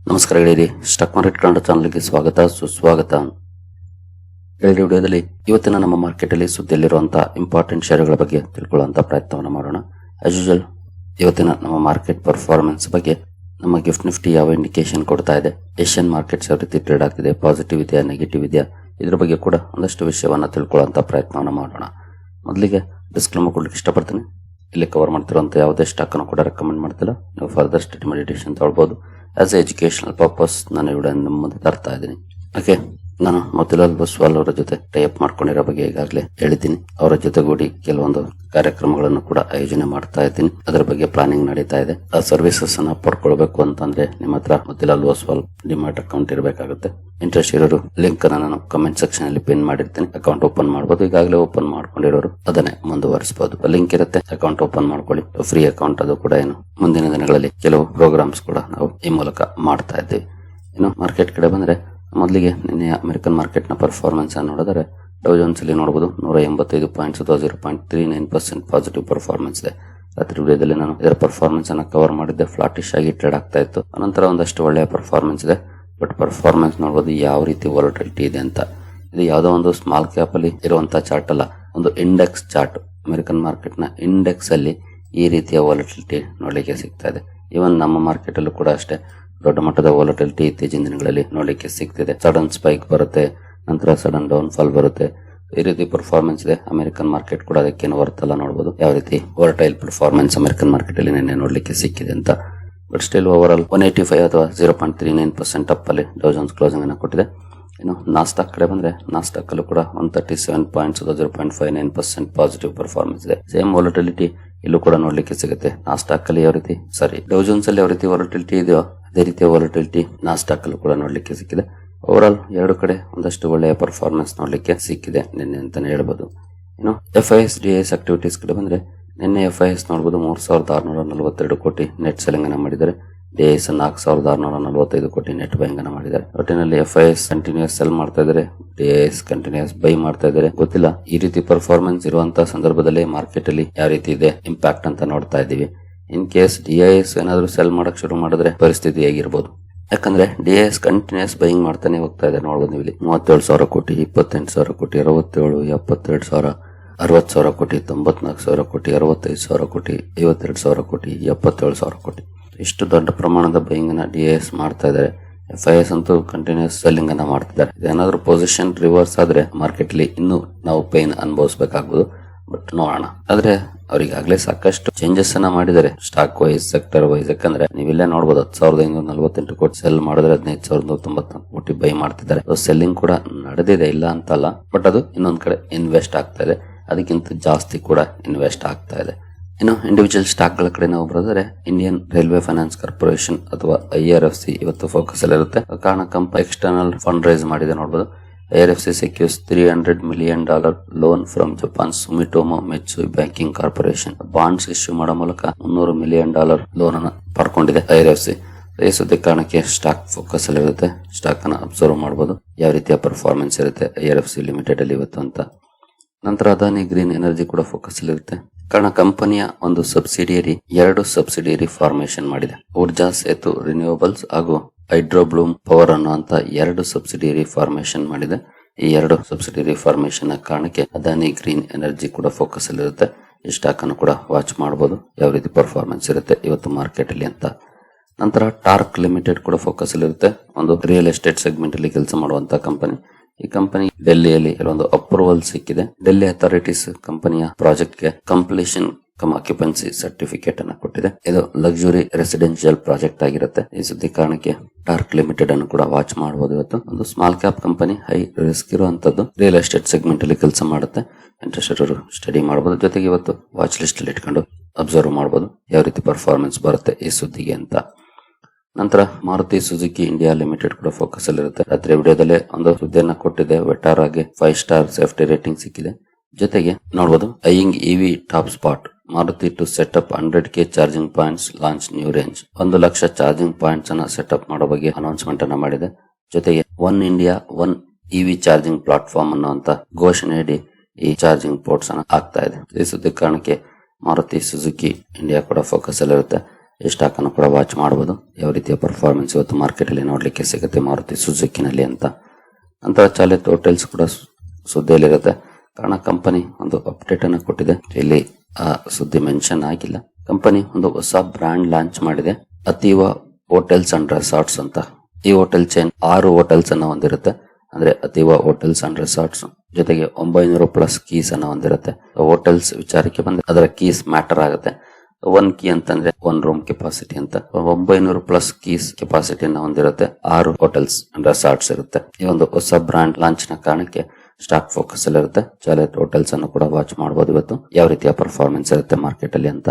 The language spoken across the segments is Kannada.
ನಮಸ್ಕಾರ ಗೆಳೆಯರಿ, ಸ್ಟಾಕ್ ಮಾರ್ಕೆಟ್ ಕನ್ನಡ ಚಾನಲ್ಗೆ ಸ್ವಾಗತ ಸುಸ್ವಾಗತ. ಗೆಳೆಯರಿ, ವಿಡಿಯೋದಲ್ಲಿ ಇವತ್ತಿನ ನಮ್ಮ ಮಾರ್ಕೆಟ್ ಅಲ್ಲಿ ಸುದ್ದಿಯಲ್ಲಿರುವಂತಹ ಇಂಪಾರ್ಟೆಂಟ್ ಷೇರುಗಳ ಬಗ್ಗೆ ತಿಳ್ಕೊಳ್ಳುವಂತ ಪ್ರಯತ್ನವನ್ನು ಮಾಡೋಣ. ಆಸ್ ಯೂಶುವಲ್ ಇವತ್ತಿನ ನಮ್ಮ ಮಾರ್ಕೆಟ್ ಪರ್ಫಾರ್ಮೆನ್ಸ್ ಬಗ್ಗೆ ನಮ್ಮ ಗಿಫ್ಟ್ ನಿಫ್ಟಿ ಯಾವ ಇಂಡಿಕೇಶನ್ ಕೊಡ್ತಾ ಇದೆ, ಏಷ್ಯನ್ ಮಾರ್ಕೆಟ್ಸ್ ಯಾವ ರೀತಿ ಟ್ರೇಡ್ ಆಗ್ತಿದೆ, ಪಾಸಿಟಿವ್ ಇದೆಯಾ ನೆಗೆಟಿವ್ ಇದೆಯಾ, ಇದ್ರ ಬಗ್ಗೆ ಕೂಡ ಒಂದಷ್ಟು ವಿಷಯವನ್ನ ತಿಳ್ಕೊಳ್ಳುವಂತ ಪ್ರಯತ್ನವನ್ನು ಮಾಡೋಣ. ಮೊದಲಿಗೆ ಡಿಸ್ಕ್ಲೇಮರ್ ಕೊಡ್ಲಿಕ್ಕೆ ಇಷ್ಟಪಡ್ತೀನಿ. ಇಲ್ಲಿ ಕವರ್ ಮಾಡ್ತಿರುವಂತ ಯಾವುದೇ ಸ್ಟಾಕ್ ಅನ್ನು ಕೂಡ ರೆಕಮೆಂಡ್ ಮಾಡ್ತಿಲ್ಲ. ನೀವು ಫರ್ದರ್ ಸ್ಟಡಿ ಮೆಡಿಟೇಷನ್ ತಗೊಳ್ಬಹುದು. ಆಸ್ ಎ ಎಜುಕೇಶನಲ್ ಪರ್ಪಸ್ ನಾನು ಈ ವಿಡಿಯೋ ನಿಮ್ಮ ಮುಂದೆ ತರ್ತಾ ಇದ್ದೀನಿ. ಓಕೆ, ನಾನು ಮೋತಿಲಾಲ್ ಒಸ್ವಾಲ್ ಅವರ ಜೊತೆ ಟೈಅಪ್ ಮಾಡ್ಕೊಂಡಿರೋ ಬಗ್ಗೆ ಈಗಾಗಲೇ ಹೇಳಿದ್ದೀನಿ. ಅವರ ಜೊತೆಗೂಡಿ ಕೆಲವೊಂದು ಕಾರ್ಯಕ್ರಮಗಳನ್ನು ಕೂಡ ಆಯೋಜನೆ ಮಾಡ್ತಾ ಇದ್ದೀನಿ. ಅದರ ಬಗ್ಗೆ ಪ್ಲಾನಿಂಗ್ ನಡೀತಾ ಇದೆ. ಆ ಸರ್ವಿಸಸ್ ಅನ್ನ ಪಡ್ಕೊಳ್ಬೇಕು ಅಂತಂದ್ರೆ ನಿಮ್ಮ ಹತ್ರ ಮೋತಿಲಾಲ್ ಒಸ್ವಾಲ್ ಡಿಮ್ಯಾಟ್ ಅಕೌಂಟ್ ಇರಬೇಕಾಗುತ್ತೆ. ಇಂಟ್ರೆಸ್ಟ್ ಇರೋರು ಲಿಂಕ್ ಅನ್ನ ನಾನು ಕಮೆಂಟ್ ಸೆಕ್ಷನ್ ಅಲ್ಲಿ ಪಿನ್ ಮಾಡಿರ್ತೀನಿ. ಅಕೌಂಟ್ ಓಪನ್ ಮಾಡಬಹುದು. ಈಗಾಗಲೇ ಓಪನ್ ಮಾಡ್ಕೊಂಡಿರೋರು ಅದನ್ನೇ ಮುಂದುವರಿಸಬಹುದು. ಲಿಂಕ್ ಇರುತ್ತೆ, ಅಕೌಂಟ್ ಓಪನ್ ಮಾಡ್ಕೊಳ್ಳಿ. Free account. ಅದು ಕೂಡ ಏನು ಮುಂದಿನ ದಿನಗಳಲ್ಲಿ ಕೆಲವು ಪ್ರೋಗ್ರಾಮ್ಸ್ ಕೂಡ ನಾವು ಈ ಮೂಲಕ ಮಾಡ್ತಾ ಇದ್ದೀವಿ. ಇನ್ನು ಮಾರ್ಕೆಟ್ ಕಡೆ ಬಂದ್ರೆ ಮೊದಲಿಗೆ ನಿನ್ನೆ ಅಮೆರಿಕನ್ ಮಾರ್ಕೆಟ್ ನ ಪರ್ಫಾರ್ಮೆನ್ಸ್ ಅನ್ನು ನೋಡಿದರೆ ಡೌ ಜೋನ್ಸ್ ಅಲ್ಲಿ ನೋಡಬಹುದು 185 ಪಾಯಿಂಟ್ಸ್ ಅಥವಾ 0.39% ಪಾಸಿಟಿವ್ ಪರ್ಫಾರ್ಮೆನ್ಸ್ ಇದೆ. ರಾತ್ರಿ ವಿಡಿಯೋದಲ್ಲಿ ನಾನು ಇದರ ಪರ್ಫಾರ್ಮೆನ್ಸ್ ಅನ್ನ ಕವರ್ ಮಾಡಿದ್ದೆ. ಫ್ಲಾಟಿಶ್ ಆಗಿ ಟ್ರೇಡ್ ಆಗ್ತಾ ಇತ್ತು. ಅನಂತರ ಒಂದಷ್ಟು ಒಳ್ಳೆಯ ಪರ್ಫಾರ್ಮೆನ್ಸ್ ಇದೆ. ಬಟ್ ಪರ್ಫಾರ್ಮೆನ್ಸ್ ನೋಡಬಹುದು ಯಾವ ರೀತಿ ವಾಲಟಿಲಿಟಿ ಇದೆ ಅಂತ. ಇದು ಯಾವುದೋ ಒಂದು ಸ್ಮಾಲ್ ಕ್ಯಾಪ್ ಅಲ್ಲಿ ಇರುವಂತಹ ಚಾರ್ಟ್ ಅಲ್ಲ, ಒಂದು ಇಂಡೆಕ್ಸ್ ಚಾರ್ಟ್. ಅಮೆರಿಕನ್ ಮಾರ್ಕೆಟ್ ನ ಇಂಡೆಕ್ಸ್ ಅಲ್ಲಿ ಈ ರೀತಿಯ ವಾಲಟಿಲಿಟಿ ನೋಡ್ಲಿಕ್ಕೆ ಸಿಗ್ತಾ ಇದೆ. ಇವನ್ ನಮ್ಮ ಮಾರ್ಕೆಟ್ ಅಲ್ಲೂ ಕೂಡ ಅಷ್ಟೇ ದೊಡ್ಡ ಮಟ್ಟದ ವಾಲಟಿಲಿಟಿ ಇತ್ತೀಚಿನ ದಿನಗಳಲ್ಲಿ ನೋಡ್ಲಿಕ್ಕೆ ಸಿಗ್ತಿದೆ. ಸಡನ್ ಸ್ಪೈಕ್ ಬರುತ್ತೆ, ನಂತರ ಸಡನ್ ಡೌನ್ ಫಾಲ್ ಬರುತ್ತೆ. ಈ ರೀತಿ ಪರ್ಫಾರ್ಮೆನ್ಸ್ ಇದೆ. ಅಮೆರಿಕನ್ ಮಾರ್ಕೆಟ್ ಕೂಡ ಅದಕ್ಕೇನು ಬರುತ್ತಲ್ಲ ನೋಡಬಹುದು ಯಾವ ರೀತಿ ವೋಲಟೈಲ್ ಪರ್ಫಾರ್ಮೆನ್ಸ್ ಅಮೆರಿಕನ್ ಮಾರ್ಕೆಟ್ ಅಲ್ಲಿ ನಿನ್ನೆ ನೋಡ್ಲಿಕ್ಕೆ ಸಿಕ್ಕಿದೆ ಅಂತ. ಬಟ್ ಸ್ಟಿಲ್ ಓವರ್ ಆಲ್ 185 ಅಥವಾ 0.39% ಅಪ್ ಅಲ್ಲಿ ಡೌ ಜೋನ್ಸ್ ಕ್ಲೋಸಿಂಗ್ ಅನ್ನು ಕೊಟ್ಟಿದೆ. ಇನ್ನು ನಾಸ್ಟಾಕ್ ಕಡೆ ಬಂದ್ರೆ ನಾಸ್ಟಾಕ್ ಅಲ್ಲೂ ಕೂಡ 137 ಪಾಯಿಂಟ್ಸ್ ಅಥವಾ 0.59% ಪಾಸಿಟಿವ್ ಪರ್ಫಾರ್ಮೆನ್ಸ್ ಇದೆ. ಸೇಮ್ ವಾಲಟಿಲಿಟಿ ಇಲ್ಲೂ ಕೂಡ ನೋಡ್ಲಿಕ್ಕೆ ಸಿಗುತ್ತೆ. ನಾಸ್ಟಾಕ್ ಅಲ್ಲಿ ಯಾವ ರೀತಿ ಡೌ ಜೋನ್ಸ್ ಅಲ್ಲಿ ಯಾವ ರೀತಿ ವಾಲಟಿಲಿಟಿ ಇದೆಯೋ ಅದೇ ರೀತಿಯ ವಾಲಟಿಲಿಟಿ ನಾಸ್ಟಾಕ್ ಅಲ್ಲೂ ಕೂಡ ನೋಡ್ಲಿಕ್ಕೆ ಸಿಕ್ಕಿದೆ. ಓವರ್ ಆಲ್ ಎರಡು ಕಡೆ ಒಂದಷ್ಟು ಒಳ್ಳೆಯ ಪರ್ಫಾರ್ಮೆನ್ಸ್ ನೋಡ್ಲಿಕ್ಕೆ ಸಿಕ್ಕಿದೆ ನಿನ್ನೆ ಅಂತಾನೆ ಹೇಳ್ಬೋದು. ಇನ್ನು ಎಫ್ಐಎಸ್ ಡಿಎಸ್ ಆಕ್ಟಿವಿಟೀಸ್ ಕಡೆ ಬಂದ್ರೆ ನಿನ್ನೆ ಎಫ್ಐಎಸ್ ನೋಡಬಹುದು 3642 ಕೋಟಿ ನೆಟ್ ಸೆಲ್ಲಿಂಗ್ ಅನ್ನ ಮಾಡಿದ್ದಾರೆ. ಡಿಎಸ್ 4645 ಕೋಟಿ ನೆಟ್ ಬೈಂಗ್ ಅನ್ನ ಮಾಡಿದ್ದಾರೆ. ಒಟ್ಟಿನಲ್ಲಿ ಎಫ್ಐಎಸ್ ಕಂಟಿನ್ಯೂಸ್ ಸೆಲ್ ಮಾಡ್ತಾ ಇದ್ದಾರೆ, ಡಿಎಸ್ ಕಂಟಿನ್ಯೂಸ್ ಬೈ ಮಾಡ್ತಾ ಇದ್ದಾರೆ. ಗೊತ್ತಿಲ್ಲ ಈ ರೀತಿ ಪರ್ಫಾರ್ಮೆನ್ಸ್ ಇರುವಂತಹ ಸಂದರ್ಭದಲ್ಲಿ ಮಾರ್ಕೆಟ್ ಅಲ್ಲಿ ಯಾವ ರೀತಿ ಇದೆ ಇಂಪ್ಯಾಕ್ಟ್ ಅಂತ ನೋಡ್ತಾ ಇದ್ದೀವಿ. ಇನ್ ಕೇಸ್ ಡಿಐಎಸ್ ಏನಾದ್ರು ಸೆಲ್ ಮಾಡಕ್ ಶುರು ಮಾಡಿದ್ರೆ ಪರಿಸ್ಥಿತಿ ಹೇಗಿರ್ಬೋದು? ಯಾಕಂದ್ರೆ ಡಿಐಎಸ್ ಕಂಟಿನ್ಯೂಸ್ ಬೈಯಿಂಗ್ ಮಾಡ್ತಾನೆ ಹೋಗ್ತಾ ಇದೆ. ನೋಡಬಹುದು ನೀವು ಇಲ್ಲಿ 37,000 ಕೋಟಿ, 28,000 ಕೋಟಿ, 67, 72,000, 60,000 ಕೋಟಿ, 94,000 ಕೋಟಿ, 65,000 ಕೋಟಿ, 52,000 ಕೋಟಿ, 77,000 ಕೋಟಿ. ಇಷ್ಟು ದೊಡ್ಡ ಪ್ರಮಾಣದ ಬೈಯಿಂಗ್ ಅನ್ನ ಡಿಐಎಸ್ ಮಾಡ್ತಾ ಇದ್ದಾರೆ. ಎಫ್ಐಎಸ್ ಅಂತೂ ಕಂಟಿನ್ಯೂಸ್ ಸೆಲ್ಲಿಂಗ್ ಅನ್ನ ಮಾಡ್ತಿದ್ದಾರೆ. ಇದೇನಾದ್ರೂ ಪೊಸಿಷನ್ ರಿವರ್ಸ್ ಆದ್ರೆ ಮಾರ್ಕೆಟ್ ಅಲ್ಲಿ ಇನ್ನೂ ನಾವು ಪೈನ್ ಅನುಭವಿಸಬೇಕಾಗಬಹುದು. ಬಟ್ ನೋಡೋಣ. ಆದ್ರೆ ಅವ್ರಿಗಾಗ್ಲೇ ಸಾಕಷ್ಟು ಚೇಂಜಸ್ ಅನ್ನ ಮಾಡಿದ್ದಾರೆ ಸ್ಟಾಕ್ ವೈಸ್, ಸೆಕ್ಟರ್ ವೈಸ್. ಯಾಕಂದ್ರೆ ನೀವಿಲ್ಲೇ ನೋಡಬಹುದು 10,548 ಕೋಟಿ ಸೆಲ್ ಮಾಡಿದ್ರೆ 15,194 ಕೋಟಿ ಬೈ ಮಾಡ್ತಿದ್ದಾರೆ. ಸೆಲ್ಲಿಂಗ್ ಕೂಡ ನಡೆದಿದೆ, ಇಲ್ಲ ಅಂತಲ್ಲ. ಬಟ್ ಅದು ಇನ್ನೊಂದ್ ಕಡೆ ಇನ್ವೆಸ್ಟ್ ಆಗ್ತಾ ಇದೆ, ಅದಕ್ಕಿಂತ ಜಾಸ್ತಿ ಕೂಡ ಇನ್ವೆಸ್ಟ್ ಆಗ್ತಾ ಇದೆ. ಇನ್ನು ಇಂಡಿವಿಜುವಲ್ ಸ್ಟಾಕ್ ಗಳ ಕಡೆ ನಾವು ಬರೋದ್ರೆ ಇಂಡಿಯನ್ ರೈಲ್ವೆ ಫೈನಾನ್ಸ್ ಕಾರ್ಪೊರೇಷನ್ ಅಥವಾ IRFC ಇವತ್ತು ಫೋಕಸ್ ಅಲ್ಲಿ ಇರುತ್ತೆ. ಕಾರಣ ಕಂಪನಿ ಎಕ್ಸ್ಟರ್ನಲ್ ಫಂಡ್ ರೈಸ್ ಮಾಡಿದೆ. ನೋಡಬಹುದು IRFC secures $300 million loan from Japan's Sumitomo Mitsui Banking Corporation. Bonds issue ಮಾಡೋ ಮೂಲಕ $300 million ಲೋನ್ ಅನ್ನು ಪಡ್ಕೊಂಡಿದೆ IRFC. ಈ ಸುದ್ದಿ ಕಾರಣಕ್ಕೆ ಸ್ಟಾಕ್ ಫೋಕಸ್ ಅಲ್ಲಿ ಇರುತ್ತೆ. ಸ್ಟಾಕ್ ಅನ್ನ ಅಬ್ಸರ್ವ್ ಮಾಡಬಹುದು ಯಾವ ರೀತಿಯ ಪರ್ಫಾರ್ಮೆನ್ಸ್ ಇರುತ್ತೆ IRFC ಲಿಮಿಟೆಡ್ ಅಲ್ಲಿ ಇವತ್ತು ಅಂತ. ನಂತರ ಅದಾನಿ ಗ್ರೀನ್ ಎನರ್ಜಿ ಕೂಡ ಫೋಕಸ್ ಅಲ್ಲಿ ಇರುತ್ತೆ. ಕಾರಣ ಕಂಪನಿಯ ಒಂದು ಸಬ್ಸಿಡಿಯರಿ 2 ಸಬ್ಸಿಡಿಯರಿ ಫಾರ್ಮೇಶನ್ ಮಾಡಿದೆ. ಊರ್ಜಾ ಸೇತು ರಿನ್ಯೂವಬಲ್ಸ್ ಹಾಗೂ ಹೈಡ್ರೋಬ್ಲೂಮ್ ಪವರ್ ಅನ್ನುವಂತ 2 ಸಬ್ಸಿಡಿಯರಿ ಫಾರ್ಮೇಶನ್ ಮಾಡಿದೆ. ಈ 2 ಸಬ್ಸಿಡಿಯರಿ ಫಾರ್ಮೇಶನ್ ಕಾರಣಕ್ಕೆ ಅದಾನಿ ಗ್ರೀನ್ ಎನರ್ಜಿ ಕೂಡ ಫೋಕಸ್ ಅಲ್ಲಿ ಇರುತ್ತೆ. ಈ ಸ್ಟಾಕ್ ಅನ್ನು ಕೂಡ ವಾಚ್ ಮಾಡಬಹುದು ಯಾವ ರೀತಿ ಪರ್ಫಾರ್ಮೆನ್ಸ್ ಇರುತ್ತೆ ಇವತ್ತು ಮಾರ್ಕೆಟ್ ಅಲ್ಲಿ ಅಂತ. ನಂತರ ಟಾರ್ಕ್ ಲಿಮಿಟೆಡ್ ಕೂಡ ಫೋಕಸ್ ಅಲ್ಲಿ ಇರುತ್ತೆ. ಒಂದು ರಿಯಲ್ ಎಸ್ಟೇಟ್ ಸೆಗ್ಮೆಂಟ್ ಅಲ್ಲಿ ಕೆಲಸ ಮಾಡುವಂತ ಕಂಪನಿ. ಈ ಕಂಪನಿ ಡೆಲ್ಲಿಯಲ್ಲಿ ಕೆಲವೊಂದು ಅಪ್ರೂವಲ್ ಸಿಕ್ಕಿದೆ. ಡೆಲ್ಲಿ ಅಥಾರಿಟೀಸ್ ಕಂಪನಿಯ ಪ್ರಾಜೆಕ್ಟ್ ಗೆ ಕಂಪ್ಲೀಷನ್ ಆಕ್ಯುಪೆನ್ಸಿ ಸರ್ಟಿಫಿಕೇಟ್ ಅನ್ನು ಕೊಟ್ಟಿದೆ. ಇದು ಲಕ್ಸುರಿ ರೆಸಿಡೆನ್ಷಿಯಲ್ ಪ್ರಾಜೆಕ್ಟ್ ಆಗಿರುತ್ತೆ. ಈ ಸುದ್ದಿ ಕಾರಣಕ್ಕೆ ಟಾರ್ಕ್ ಲಿಮಿಟೆಡ್ ಅನ್ನು ಕೂಡ ವಾಚ್ ಮಾಡಬಹುದು. ಇವತ್ತು ಒಂದು small cap company, high risk ಇರುವಂತದ್ದು, ರಿಯಲ್ ಎಸ್ಟೇಟ್ ಸೆಗ್ಮೆಂಟ್ ಅಲ್ಲಿ ಕೆಲಸ ಮಾಡುತ್ತೆ. ಇಂಟ್ರೆಸ್ಟ್ ಇರೋರು ಸ್ಟಡಿ ಮಾಡಬಹುದು. ಜೊತೆಗೆ ಇವತ್ತು ವಾಚ್ ಲಿಸ್ಟ್ ಅಲ್ಲಿ ಇಟ್ಕೊಂಡು ಅಬ್ಸರ್ವ್ ಮಾಡಬಹುದು ಯಾವ ರೀತಿ ಪರ್ಫಾರ್ಮೆನ್ಸ್ ಬರುತ್ತೆ ಈ ಸುದ್ದಿಗೆ ಅಂತ. ನಂತರ ಮಾರುತಿ ಸುಜುಕಿ ಇಂಡಿಯಾ ಲಿಮಿಟೆಡ್ ಕೂಡ ಫೋಕಸ್ ಅಲ್ಲಿ ಇರುತ್ತೆ. ರಾತ್ರಿ ವಿಡಿಯೋದಲ್ಲೇ ಒಂದು ಸುದ್ದಿಯನ್ನ ಕೊಟ್ಟಿದೆ. ವೆಟಾರಾಗೆ 5 ಸ್ಟಾರ್ ಸೇಫ್ಟಿ ರೇಟಿಂಗ್ ಸಿಕ್ಕಿದೆ. ಜೊತೆಗೆ ನೋಡಬಹುದು eyeing EV top spot Maruti to setup 100K charging points, launch new range. 1 lakh charging points ಅನ್ನ ಸೆಟಪ್ ಮಾಡೋ ಬಗ್ಗೆ ಅನೌನ್ಸ್ಮೆಂಟ್ ಅನ್ನ ಮಾಡಿದೆ. ಜೊತೆಗೆ one India one EV charging platform ಅನ್ನುವಂತ ಘೋಷಣೆಯಡಿ ಈ ಚಾರ್ಜಿಂಗ್ ಪೋರ್ಟ್ಸ್ ಅನ್ನ ಆಗ್ತಾ ಇದೆ. ಈ ಸುದ್ದಿ ಕಾರಣಕ್ಕೆ ಮಾರುತಿ ಸುಜುಕಿ ಇಂಡಿಯಾ ಕೂಡ ಫೋಕಸ್ ಅಲ್ಲಿ ಇರುತ್ತೆ. ಈ ಸ್ಟಾಕ್ ಅನ್ನು ಕೂಡ ವಾಚ್ ಮಾಡಬಹುದು. ಯಾವ ರೀತಿಯ ಪರ್ಫಾರ್ಮೆನ್ಸ್ ಇವತ್ತು ಮಾರ್ಕೆಟ್ ಅಲ್ಲಿ ನೋಡ್ಲಿಕ್ಕೆ ಸಿಗುತ್ತೆ ಮಾರುತಿ ಸುಜುಕಿನಲ್ಲಿ ಅಂತ. ನಂತರ ಚಾಲಿತ್ ಹೋಟೆಲ್ಸ್ ಕೂಡ ಸುದ್ದಿಯಲ್ಲಿರುತ್ತೆ. ಕಾರಣ ಕಂಪನಿ ಒಂದು ಅಪ್ಡೇಟ್ ಅನ್ನು ಕೊಟ್ಟಿದೆ. ಇಲ್ಲಿ ಆ ಸುದ್ದಿ ಮೆನ್ಷನ್ ಆಗಿಲ್ಲ. ಕಂಪನಿ ಒಂದು ಹೊಸ ಬ್ರಾಂಡ್ ಲಾಂಚ್ ಮಾಡಿದೆ, ಅತೀವ ಹೋಟೆಲ್ಸ್ ಅಂಡ್ ರೆಸಾರ್ಟ್ಸ್ ಅಂತ. ಈ ಹೋಟೆಲ್ ಚೈನ್ 6 ಹೋಟೆಲ್ಸ್ ಅನ್ನ ಹೊಂದಿರುತ್ತೆ. ಅಂದ್ರೆ ಅತೀವ ಹೋಟೆಲ್ಸ್ ಅಂಡ್ ರೆಸಾರ್ಟ್ಸ್ ಜೊತೆಗೆ 900+ ಕೀಸ್ ಅನ್ನ ಹೊಂದಿರುತ್ತೆ. ಹೋಟೆಲ್ಸ್ ವಿಚಾರಕ್ಕೆ ಬಂದ್ರೆ ಅದರ ಕೀಸ್ ಮ್ಯಾಟರ್ ಆಗುತ್ತೆ. 1 ಕೀ ಅಂತಂದ್ರೆ 1 ರೂಮ್ ಕೆಪಾಸಿಟಿ ಅಂತ. 900+ ಕೀಸ್ ಕೆಪಾಸಿಟಿಯನ್ನ ಹೊಂದಿರುತ್ತೆ. 6 ಹೋಟೆಲ್ಸ್ ಅಂಡ್ ರೆಸಾರ್ಟ್ಸ್ ಇರುತ್ತೆ. ಈ ಒಂದು ಹೊಸ ಬ್ರಾಂಡ್ ಲಾಂಚ್ ನ ಕಾರಣಕ್ಕೆ ಸ್ಟಾಕ್ ಫೋಕಸ್ ಅಲ್ಲಿ ಇರುತ್ತೆ. ಚಾಲಿತ್ ಹೋಟೆಲ್ಸ್ ಅನ್ನು ಕೂಡ ವಾಚ್ ಮಾಡಬಹುದು ಇವತ್ತು ಯಾವ ರೀತಿಯ ಪರ್ಫಾರ್ಮೆನ್ಸ್ ಇರುತ್ತೆ ಮಾರ್ಕೆಟ್ ಅಲ್ಲಿ ಅಂತ.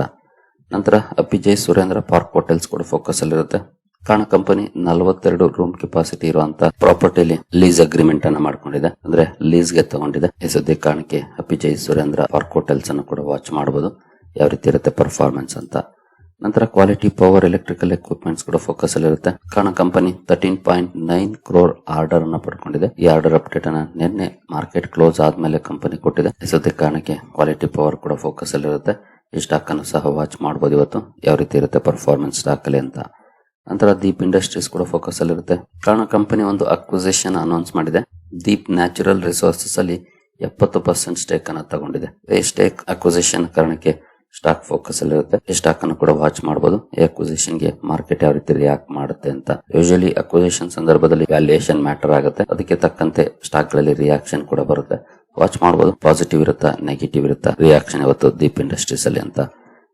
ನಂತರ ಅಪಿಜೈ ಸುರೇಂದ್ರ ಪಾರ್ಕ್ ಹೋಟೆಲ್ಸ್ ಕೂಡ ಫೋಕಸ್ ಅಲ್ಲಿ ಇರುತ್ತೆ. ಕಾರಣ ಕಂಪನಿ 42 ರೂಮ್ ಕೆಪಾಸಿಟಿ ಇರುವಂತ ಪ್ರಾಪರ್ಟಿಲಿ ಲೀಸ್ ಅಗ್ರಿಮೆಂಟ್ ಅನ್ನ ಮಾಡ್ಕೊಂಡಿದೆ, ಅಂದ್ರೆ ಲೀಸ್ ಗೆ ತಗೊಂಡಿದೆ. ಈ ಸುದ್ದಿ ಕಾರಣಕ್ಕೆ ಅಪಿಜೈ ಸುರೇಂದ್ರ ಪಾರ್ಕ್ ಹೋಟೆಲ್ಸ್ ಅನ್ನು ಕೂಡ ವಾಚ್ ಮಾಡಬಹುದು ಯಾವ ರೀತಿ ಇರುತ್ತೆ ಪರ್ಫಾರ್ಮೆನ್ಸ್ ಅಂತ. ನಂತರ ಕ್ವಾಲಿಟಿ ಪವರ್ ಎಲೆಕ್ಟ್ರಿಕಲ್ ಎಕ್ವಿಪ್ಮೆಂಟ್ಸ್ ಕೂಡ ಫೋಕಸ್ ಅಲ್ಲಿ ಇರುತ್ತೆ. ಕಾರಣ ಕಂಪನಿ 13.9 crore ಆರ್ಡರ್ ಅನ್ನ ಪಡ್ಕೊಂಡಿದೆ. ಈ ಆರ್ಡರ್ ಅಪ್ಡೇಟ್ ಅನ್ನ ನಿನ್ನೆ ಮಾರ್ಕೆಟ್ ಕ್ಲೋಸ್ ಆದ್ಮೇಲೆ ಕಂಪನಿ ಕೊಟ್ಟಿದೆ. ಈ ಸುದ್ದಿ ಕಾರಣಕ್ಕೆ ಕ್ವಾಲಿಟಿ ಪವರ್ ಕೂಡ ಫೋಕಸ್ ಅಲ್ಲಿ ಇರುತ್ತೆ. ಈ ಸ್ಟಾಕ್ ಅನ್ನು ಸಹ ವಾಚ್ ಮಾಡಬಹುದು ಇವತ್ತು ಯಾವ ರೀತಿ ಇರುತ್ತೆ ಪರ್ಫಾರ್ಮೆನ್ಸ್ ಸ್ಟಾಕ್ ಅಲ್ಲಿ ಅಂತ. ನಂತರ ದೀಪ್ ಇಂಡಸ್ಟ್ರೀಸ್ ಕೂಡ ಫೋಕಸ್ ಅಲ್ಲಿ ಇರುತ್ತೆ. ಕಾರಣ ಕಂಪನಿ ಒಂದು ಅಕ್ವಿಸಿಷನ್ ಅನೌನ್ಸ್ ಮಾಡಿದೆ. ದೀಪ್ ನ್ಯಾಚುರಲ್ ರಿಸೋರ್ಸಸ್ ಅಲ್ಲಿ 70% ಸ್ಟೇಕ್ ಅನ್ನು ತಗೊಂಡಿದೆ. ಈ ಸ್ಟೇಕ್ ಅಕ್ವಿಸಿಷನ್ ಕಾರಣಕ್ಕೆ ಸ್ಟಾಕ್ ಫೋಕಸ್ ಅಲ್ಲಿ ಇರುತ್ತೆ. ಈ ಸ್ಟಾಕ್ ಅನ್ನು ಕೂಡ ವಾಚ್ ಮಾಡಬಹುದು. ಈ ಅಕ್ವಿಸಿಷನ್ ಗೆ ಮಾರ್ಕೆಟ್ ಯಾವ ರೀತಿ ರಿಯಾಕ್ಟ್ ಮಾಡುತ್ತೆ ಅಂತ. ಯೂಶಲಿ ಅಕ್ವಿಸಿಷನ್ ಸಂದರ್ಭದಲ್ಲಿ ವ್ಯಾಲ್ಯೂಯೇಷನ್ ಮ್ಯಾಟರ್ ಆಗುತ್ತೆ. ಅದಕ್ಕೆ ತಕ್ಕಂತೆ ಸ್ಟಾಕ್ ಗಳಲ್ಲಿ ರಿಯಾಕ್ಷನ್ ಕೂಡ ಬರುತ್ತೆ. ವಾಚ್ ಮಾಡಬಹುದು. ಪಾಸಿಟಿವ್ ಇರುತ್ತಾ ನೆಗೆಟಿವ್ ಇರುತ್ತಾ ರಿಯಾಕ್ಷನ್ ಇವತ್ತು ದೀಪ್ ಇಂಡಸ್ಟ್ರೀಸ್ ಅಲ್ಲಿ ಅಂತ.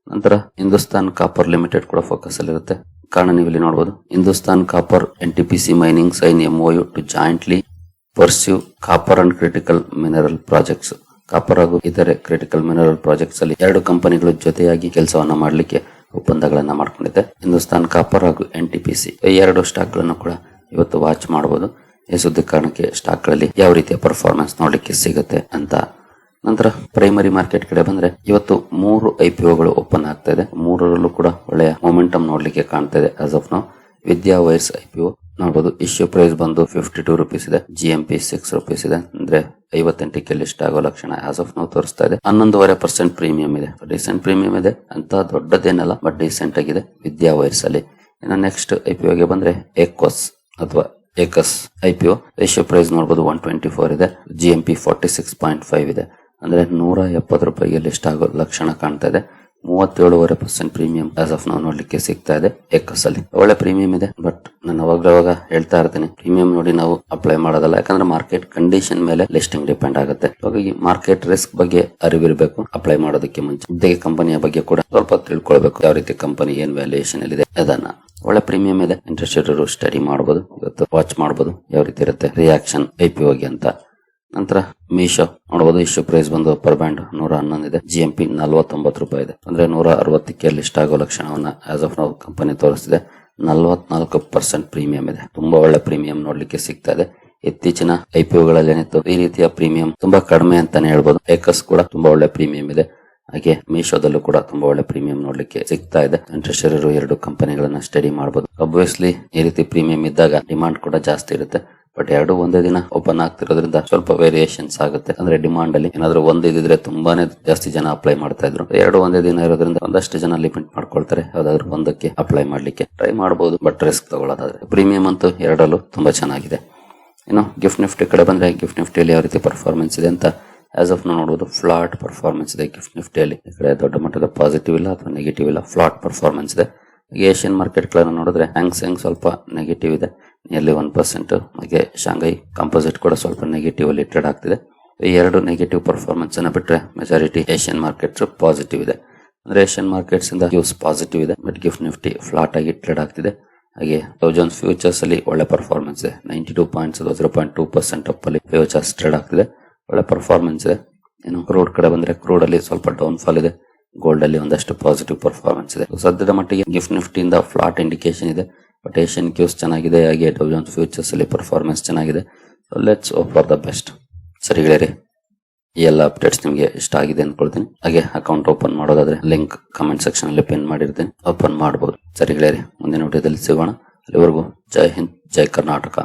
ನಂತರ ಹಿಂದೂಸ್ತಾನ್ ಕಾಪರ್ ಲಿಮಿಟೆಡ್ ಕೂಡ ಫೋಕಸ್ ಅಲ್ಲಿ ಇರುತ್ತೆ. ಕಾರಣ ನೀವು ಇಲ್ಲಿ ನೋಡಬಹುದು, Hindustan Copper NTPC mining sign MOU to jointly pursue copper and critical mineral projects. Copper ಹಾಗೂ ಇತರೆ ಕ್ರಿಟಿಕಲ್ ಮಿನರಲ್ ಪ್ರಾಜೆಕ್ಟ್ಸ್ ಅಲ್ಲಿ 2 ಕಂಪನಿಗಳು ಜೊತೆಯಾಗಿ ಕೆಲಸವನ್ನ ಮಾಡಲಿಕ್ಕೆ ಒಪ್ಪಂದಗಳನ್ನ ಮಾಡ್ಕೊಂಡಿದೆ. ಹಿಂದೂಸ್ತಾನ್ ಕಾಪರ್ ಹಾಗೂ NTPC ಈ 2 ಸ್ಟಾಕ್ ಗಳನ್ನು ಕೂಡ ಇವತ್ತು ವಾಚ್ ಮಾಡಬಹುದು. ಈ ಸುದ್ದಿ ಕಾರಣಕ್ಕೆ ಸ್ಟಾಕ್ ಗಳಲ್ಲಿ ಯಾವ ರೀತಿಯ ಪರ್ಫಾರ್ಮೆನ್ಸ್ ನೋಡ್ಲಿಕ್ಕೆ ಸಿಗುತ್ತೆ ಅಂತ. ನಂತರ ಪ್ರೈಮರಿ ಮಾರ್ಕೆಟ್ ಕಡೆ ಬಂದ್ರೆ ಇವತ್ತು 3 IPOಗಳು ಓಪನ್ ಆಗ್ತಾ ಇದೆ. 3ರಲ್ಲೂ ಕೂಡ ಒಳ್ಳೆಯ ಮೊಮೆಂಟಮ್ ನೋಡ್ಲಿಕ್ಕೆ ಕಾಣ್ತಾ ಇದೆ. As of now Vidya wires IPO ನೋಡಬಹುದು. ಇಶ್ಯೂ ಪ್ರೈಸ್ ಬಂದು 52 ರೂಪೀಸ್ ಇದೆ. GMP 6 ರೂಪೀಸ್ ಇದೆ. ಅಂದ್ರೆ 58ಕ್ಕೆ ಲಿಸ್ಟ್ ಆಗೋ ಲಕ್ಷಣ ಆಸ್ ಆಫ್ ನೌ ತೋರಿಸ್ತಾ ಇದೆ. 11.5% ಪ್ರೀಮಿಯಂ ಇದೆ. ಡಿಸೆಂಟ್ ಪ್ರೀಮಿಯಂ ಇದೆ ಅಂತ ದೊಡ್ಡದೇನಲ್ಲ, ಬಟ್ ಡಿಸೆಂಟ್ ಆಗಿದೆ ವಿದ್ಯಾ ವೈರ್ಸ್ ಅಲ್ಲಿ. ಇನ್ನು ನೆಕ್ಸ್ಟ್ IPOಗೆ ಬಂದ್ರೆ ಏಕ್ವಸ್ ಅಥವಾ ಏಕಸ್ IPO. ಇಶ್ಯೂ ಪ್ರೈಸ್ ನೋಡಬಹುದು 124 ಇದೆ. GMP 46.5 ಇದೆ. ಅಂದ್ರೆ 170 ರೂಪಾಯಿಗೆ ಲಿಸ್ಟ್ ಆಗೋ ಲಕ್ಷಣ ಕಾಣ್ತಾ ಇದೆ. 37.5% ಪ್ರೀಮಿಯಂ ಆಸ್ ಆಫ್ ನಾವು ನೋಡ್ಲಿಕ್ಕೆ ಸಿಗ್ತಾ ಇದೆ ಏಕಸ್ ಅಲ್ಲಿ. ಒಳ್ಳೆ ಪ್ರೀಮಿಯಂ ಇದೆ, ಬಟ್ ನಾನು ಅವಾಗ ಹೇಳ್ತಾ ಇರ್ತೀನಿ, ಪ್ರೀಮಿಯಂ ನೋಡಿ ನಾವು ಅಪ್ಲೈ ಮಾಡೋದಲ್ಲ. ಯಾಕಂದ್ರೆ ಮಾರ್ಕೆಟ್ ಕಂಡೀಷನ್ ಮೇಲೆ ಲಿಸ್ಟಿಂಗ್ ಡಿಪೆಂಡ್ ಆಗುತ್ತೆ. ಹಾಗಾಗಿ ಮಾರ್ಕೆಟ್ ರಿಸ್ಕ್ ಬಗ್ಗೆ ಅರಿವಿರಬೇಕು ಅಪ್ಲೈ ಮಾಡೋದಕ್ಕೆ ಮುಂಚೆ. ಜೊತೆಗೆ ಕಂಪನಿಯ ಬಗ್ಗೆ ಕೂಡ ಸ್ವಲ್ಪ ತಿಳ್ಕೊಳ್ಬೇಕು, ಯಾವ ರೀತಿ ಕಂಪನಿ ಏನ್ ವ್ಯಾಲ್ಯೂಯೇಷನ್ ಇದೆ ಅದನ್ನ. ಒಳ್ಳೆ ಪ್ರೀಮಿಯಂ ಇದೆ, ಇಂಟ್ರೆಸ್ಟ್ ಇರೋರು ಸ್ಟಡಿ ಮಾಡಬಹುದು, ಇವತ್ತು ವಾಚ್ ಮಾಡಬಹುದು ಯಾವ ರೀತಿ ಇರುತ್ತೆ ರಿಯಾಕ್ಷನ್ IPOಗೆ ಅಂತ. ನಂತರ ಮೀಶೋ ನೋಡಬಹುದು. ಇಶ್ಯೂ ಪ್ರೈಸ್ ಬಂದು ಪರ್ ಬ್ಯಾಂಡ್ 111 ಇದೆ. GMP 49 ರೂಪಾಯಿ ಇದೆ. ಅಂದ್ರೆ 160ಕ್ಕೆ ಲಿಸ್ಟ್ ಆಗೋ ಲಕ್ಷಣವನ್ನ ಆಸ್ ಆಫ್ ನಾವು ಕಂಪನಿ ತೋರಿಸ್ತಿದೆ. 44% ಪ್ರೀಮಿಯಂ ಇದೆ. ತುಂಬಾ ಒಳ್ಳೆ ಪ್ರೀಮಿಯಂ ನೋಡ್ಲಿಕ್ಕೆ ಸಿಗ್ತಾ ಇದೆ. ಇತ್ತೀಚಿನ IPOಗಳಲ್ಲಿ ಏನಿತ್ತು ಈ ರೀತಿಯ ಪ್ರೀಮಿಯಂ ತುಂಬಾ ಕಡಿಮೆ ಅಂತಾನೆ ಹೇಳ್ಬೋದು. ಏಕಸ್ ಕೂಡ ತುಂಬಾ ಒಳ್ಳೆ ಪ್ರೀಮಿಯಂ ಇದೆ. ಹಾಗೆ ಮೀಶೋದಲ್ಲೂ ಕೂಡ ತುಂಬಾ ಒಳ್ಳೆ ಪ್ರೀಮಿಯಂ ನೋಡ್ಲಿಕ್ಕೆ ಸಿಗ್ತಾ ಇದೆ. ಇಂಟ್ರೆಸ್ಟ್ ಇರೋರು 2 ಕಂಪನಿಗಳನ್ನ ಸ್ಟಡಿ ಮಾಡಬಹುದು. ಅಬ್ವಿಯಸ್ಲಿ ಈ ರೀತಿ ಪ್ರೀಮಿಯಂ ಇದ್ದಾಗ ಡಿಮಾಂಡ್ ಕೂಡ ಜಾಸ್ತಿ ಇರುತ್ತೆ. ಬಟ್ 2 ಒಂದೇ ದಿನ ಓಪನ್ ಆಗ್ತಿರೋದ್ರಿಂದ ಸ್ವಲ್ಪ ವೇರಿಯೇಷನ್ಸ್ ಆಗುತ್ತೆ. ಅಂದ್ರೆ ಡಿಮಾಂಡ್ ಅಲ್ಲಿ ಏನಾದ್ರು ಒಂದು ಇದ್ರೆ ತುಂಬಾನೇ ಜಾಸ್ತಿ ಜನ ಅಪ್ಲೈ ಮಾಡ್ತಾ ಇದ್ರು. 2 ಒಂದೇ ದಿನ ಇರೋದ್ರಿಂದ ಒಂದಷ್ಟು ಜನ ಲಿಮಿಟ್ ಮಾಡ್ಕೊಳ್ತಾರೆ. ಯಾವ್ದಾದ್ರು ಒಂದಕ್ಕೆ ಅಪ್ಲೈ ಮಾಡ್ಲಿಕ್ಕೆ ಟ್ರೈ ಮಾಡಬಹುದು, ಬಟ್ ರಿಸ್ಕ್ ತಗೊಳ್ಳೋದಾದ್ರೆ. ಪ್ರೀಮಿಯಂ ಅಂತೂ 2ರಲ್ಲೂ ತುಂಬಾ ಚೆನ್ನಾಗಿದೆ. ಇನ್ನು ಗಿಫ್ಟ್ ನಿಫ್ಟಿ ಕಡೆ ಬಂದ್ರೆ ಗಿಫ್ಟ್ ನಿಫ್ಟಿಯಲ್ಲಿ ಯಾವ ರೀತಿ ಪರ್ಫಾರ್ಮೆನ್ಸ್ ಇದೆ ಅಂತ ಆಸ್ ಆಫ್ ನೋಡಬಹುದು. ಫ್ಲಾಟ್ ಪರ್ಫಾರ್ಮೆನ್ಸ್ ಇದೆ ಗಿಫ್ಟ್ ನಿಫ್ಟಿಯಲ್ಲಿ. ಈ ಕಡೆ ದೊಡ್ಡ ಮಟ್ಟದ ಪಾಸಿಟಿವ್ ಇಲ್ಲ ಅಥವಾ ನೆಗೆಟಿವ್ ಇಲ್ಲ, ಫ್ಲಾಟ್ ಪರ್ಫಾರ್ಮೆನ್ಸ್ ಇದೆ. ಏಷ್ಯನ್ ಮಾರ್ಕೆಟ್ ಗಳನ್ನ ನೋಡಿದ್ರೆ ಹ್ಯಾಂಗ್ಸೆಂಗ್ ಸ್ವಲ್ಪ ನೆಗೆಟಿವ್ ಇದೆ, ನಿಯರ್ಲಿ 1%. ಹಾಗೆ ಶಾಂಘೈ ಕಾಂಪೋಸಿಟ್ ಕೂಡ ಸ್ವಲ್ಪ ನೆಗೆಟಿವ್ ಅಲ್ಲಿ ಟ್ರೇಡ್ ಆಗ್ತಿದೆ. ಈ 2 ನೆಗೆಟಿವ್ ಪರ್ಫಾರ್ಮೆನ್ಸ್ ಅನ್ನ ಬಿಟ್ರೆ ಮೆಜಾರಿಟಿ ಏಷ್ಯನ್ ಮಾರ್ಕೆಟ್ಸ್ ಪಾಸಿಟಿವ್ ಇದೆ. ಅಂದ್ರೆ ಏಷ್ಯನ್ ಮಾರ್ಕೆಟ್ಸ್ ಇಂದ ನ್ಯೂಸ್ ಪಾಸಿಟಿವ್ ಇದೆ, ಬಟ್ ಗಿಫ್ಟ್ ನಿಫ್ಟಿ ಫ್ಲಾಟ್ ಆಗಿ ಟ್ರೇಡ್ ಆಗ್ತಿದೆ. ಹಾಗೆ ಡೌ ಜೋನ್ಸ್ ಫ್ಯೂಚರ್ಸ್ ಅಲ್ಲಿ ಒಳ್ಳೆ ಪರ್ಫಾರ್ಮೆನ್ಸ್ ಇದೆ. 92 ಪಾಯಿಂಟ್ಸ್ 0.2% ಅಪ್ ಅಲ್ಲಿ ಫ್ಯೂಚರ್ಸ್ ಟ್ರೇಡ್ ಆಗ್ತಿದೆ. ಒಳ್ಳೆ ಪರ್ಫಾರ್ಮೆನ್ಸ್ ಇದೆ. ಇನ್ನು ಕ್ರೂಡ್ ಕಡೆ ಬಂದ್ರೆ ಕ್ರೂಡ್ ಅಲ್ಲಿ ಸ್ವಲ್ಪ ಡೌನ್ ಫಾಲ್ ಇದೆ. ಗೋಲ್ಡ್ ಅಲ್ಲಿ ಒಂದಷ್ಟು ಪಾಸಿಟಿವ್ ಪರ್ಫಾರ್ಮೆನ್ಸ್ ಇದೆ. ಸದ್ಯದ ಮಟ್ಟಿಗೆ ಗಿಫ್ಟ್ ನಿಫ್ಟಿಯಿಂದ ಫ್ಲಾಟ್ ಇಂಡಿಕೇಶನ್ ಇದೆ, ಬಟ್ ಏಷ್ಯನ್ ಕ್ಯೂಸ್ ಚೆನ್ನಾಗಿದೆ. ಹಾಗೆ ಡೌ ಜೋನ್ಸ್ ಫ್ಯೂಚರ್ಸ್ ಅಲ್ಲಿ ಪರ್ಫಾರ್ಮೆನ್ಸ್ ಚೆನ್ನಾಗಿದೆ. Let's hope for the best. ಸರಿ ಗೆಳೆಯರೆ, ಈ ಎಲ್ಲ ಅಪ್ಡೇಟ್ಸ್ ನಿಮಗೆ ಇಷ್ಟ ಆಗಿದೆ ಅನ್ಕೊಳ್ತೀನಿ. ಹಾಗೆ ಅಕೌಂಟ್ ಓಪನ್ ಮಾಡೋದಾದ್ರೆ ಲಿಂಕ್ ಕಮೆಂಟ್ ಸೆಕ್ಷನ್ ಅಲ್ಲಿ ಪಿನ್ ಮಾಡಿರ್ತೀನಿ, ಓಪನ್ ಮಾಡಬಹುದು. ಸರಿ ಗೆಳೆಯರೆ, ಮುಂದಿನ ವಿಡಿಯೋದಲ್ಲಿ ಸಿಗೋಣ. ಅಲ್ಲಿವರೆಗೂ ಜೈ ಹಿಂದ್, ಜೈ ಕರ್ನಾಟಕ.